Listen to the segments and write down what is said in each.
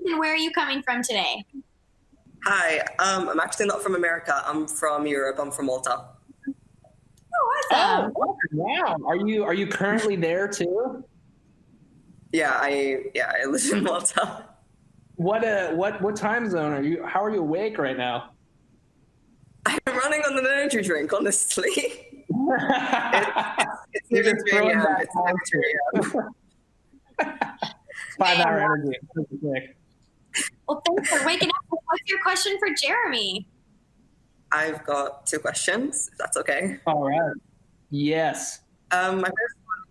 and where are you coming from today? Hi, I'm actually not from America. I'm from Europe. I'm from Malta. Oh, Oh, awesome. wow. Are you currently there too? I live in Malta. What time zone are you? How are you awake right now? I'm running on an energy drink, honestly. It's You're nearly just 3 throwing a.m. back It's nearly time. 3 a.m. 5 hour Man, energy. Pretty quick. well, thanks for waking up. What's your question for Jeremy? I've got two questions, if that's okay. All right. Yes. My first one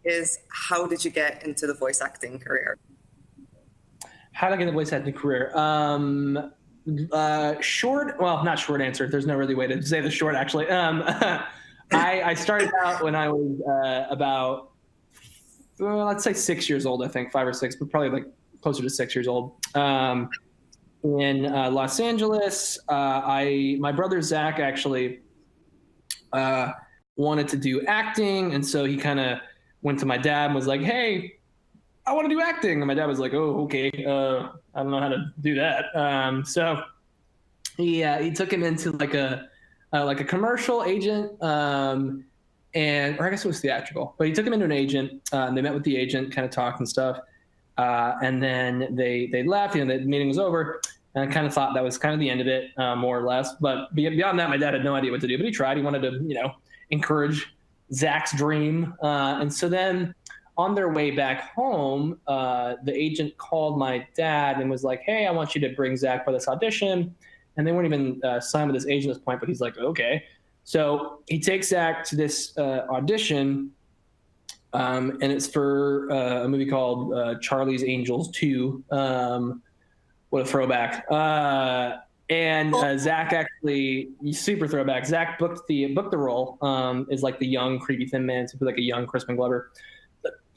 is, how did you get into the voice acting career? How to get a voice acting career? Short. Well, not short answer. There's no really way to say the short. Actually, I started out when I was about let's say 6 years old. I think 5 or 6, but probably like closer to 6 years old. In Los Angeles, my brother Zach actually wanted to do acting, and so he kind of went to my dad and was like, "Hey, I want to do acting." And my dad was like, "Oh, okay. I don't know how to do that." So he took him into like a commercial agent, and or I guess it was theatrical, but he took him into an agent. And they met with the agent, kind of talked and stuff, and then they left. You know, the meeting was over. And I kind of thought that was kind of the end of it, more or less. But beyond that, my dad had no idea what to do. But he tried. He wanted to, encourage Zach's dream. And so then on their way back home, the agent called my dad and was like, "Hey, I want you to bring Zach for this audition." And they weren't even signed with this agent at this point, but he's like, "Okay." So he takes Zach to this audition, and it's for a movie called Charlie's Angels 2. What a throwback. And Zach actually, super throwback. Zach booked the role, is like the young creepy thin man, so like a young Crispin Glover.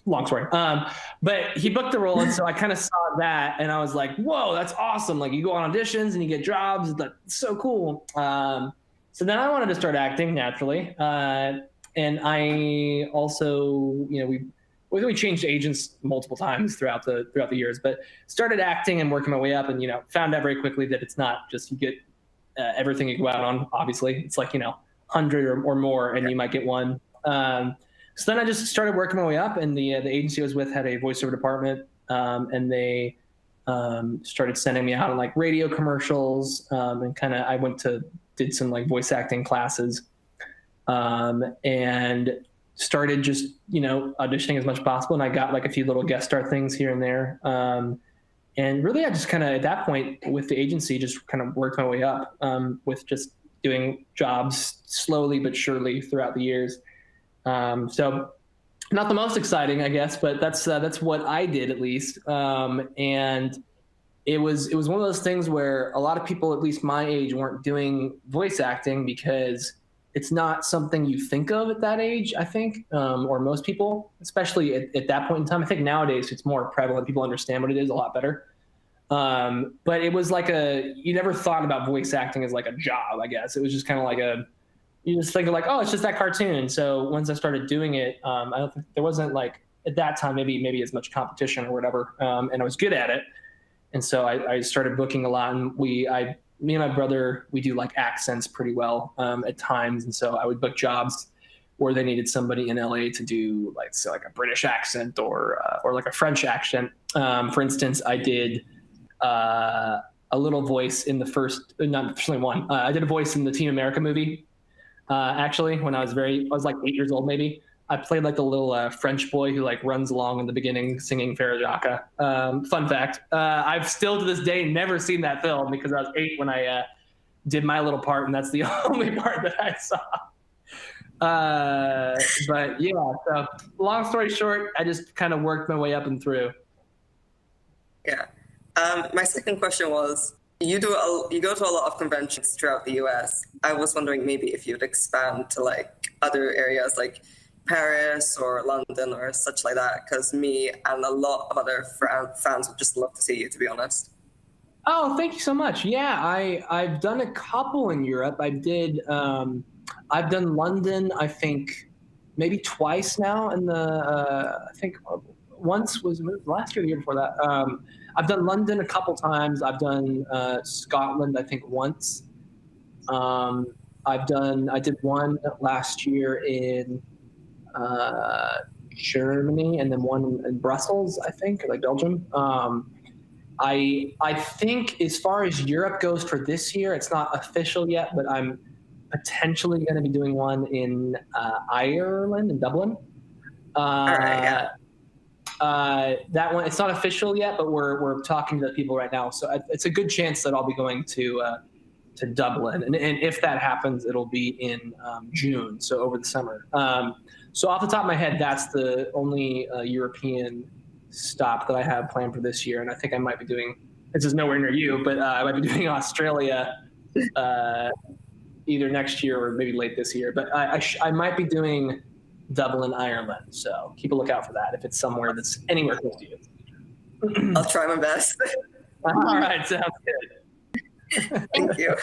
Long story. But he booked the role, and so I kind of saw that, and I was like, "Whoa, that's awesome!" Like you go on auditions and you get jobs. That's so cool. So then I wanted to start acting naturally, and I also, we changed agents multiple times throughout the years, but started acting and working my way up, and found out very quickly that it's not just you get everything you go out on. Obviously, it's like 100 or more, and you might get one. So then I just started working my way up, and the agency I was with had a voiceover department, and they started sending me out on like radio commercials, and I did some like voice acting classes, and started just auditioning as much as possible, and I got like a few little guest star things here and there, and really I just kind of at that point with the agency just kind of worked my way up, with just doing jobs slowly but surely throughout the years. So not the most exciting, I guess, but that's what I did at least, and it was one of those things where a lot of people at least my age weren't doing voice acting because it's not something you think of at that age, I think, or most people, especially at that point in time. I think nowadays it's more prevalent. People understand what it is a lot better. But it was like you never thought about voice acting as like a job, I guess. It was just kind of like you just think of like, oh, it's just that cartoon. So once I started doing it, I don't think there wasn't like at that time, maybe as much competition or whatever. And I was good at it. And so I started booking a lot, and me and my brother, we do like accents pretty well at times. And so I would book jobs where they needed somebody in LA to do like, say, like a British accent or like a French accent. For instance, I did a little voice in the first, not personally one, I did a voice in the Team America movie. Actually, when I was like 8 years old, maybe. I played like the little French boy who like runs along in the beginning singing Farajaka. Fun fact, I've still to this day never seen that film because I was 8 when I did my little part, and that's the only part that I saw. But yeah, so long story short, I just kind of worked my way up and through. Yeah. My second question was, you go to a lot of conventions throughout the US. I was wondering maybe if you'd expand to like other areas like Paris or London or such like that, because me and a lot of other fans would just love to see you, to be honest. Oh, thank you so much. Yeah, I've done a couple in Europe. I've done London, I think maybe twice now, and I think once was last year, or the year before that. I've done London a couple times. I've done Scotland, I think, once. I did one last year in Germany, and then one in Brussels, I think, like Belgium. I think as far as Europe goes for this year, it's not official yet, but I'm potentially going to be doing one in Ireland, in Dublin. All right, yeah. That one, it's not official yet, but we're talking to the people right now. So it's a good chance that I'll be going to Dublin. And if that happens, it'll be in June, so over the summer. So off the top of my head, that's the only European stop that I have planned for this year. And I think I might be doing, this is nowhere near you, but I might be doing Australia either next year or maybe late this year. But I might be doing Dublin, Ireland. So keep a lookout for that if it's somewhere that's anywhere close to you. I'll try my best. All right, sounds good. Thank you.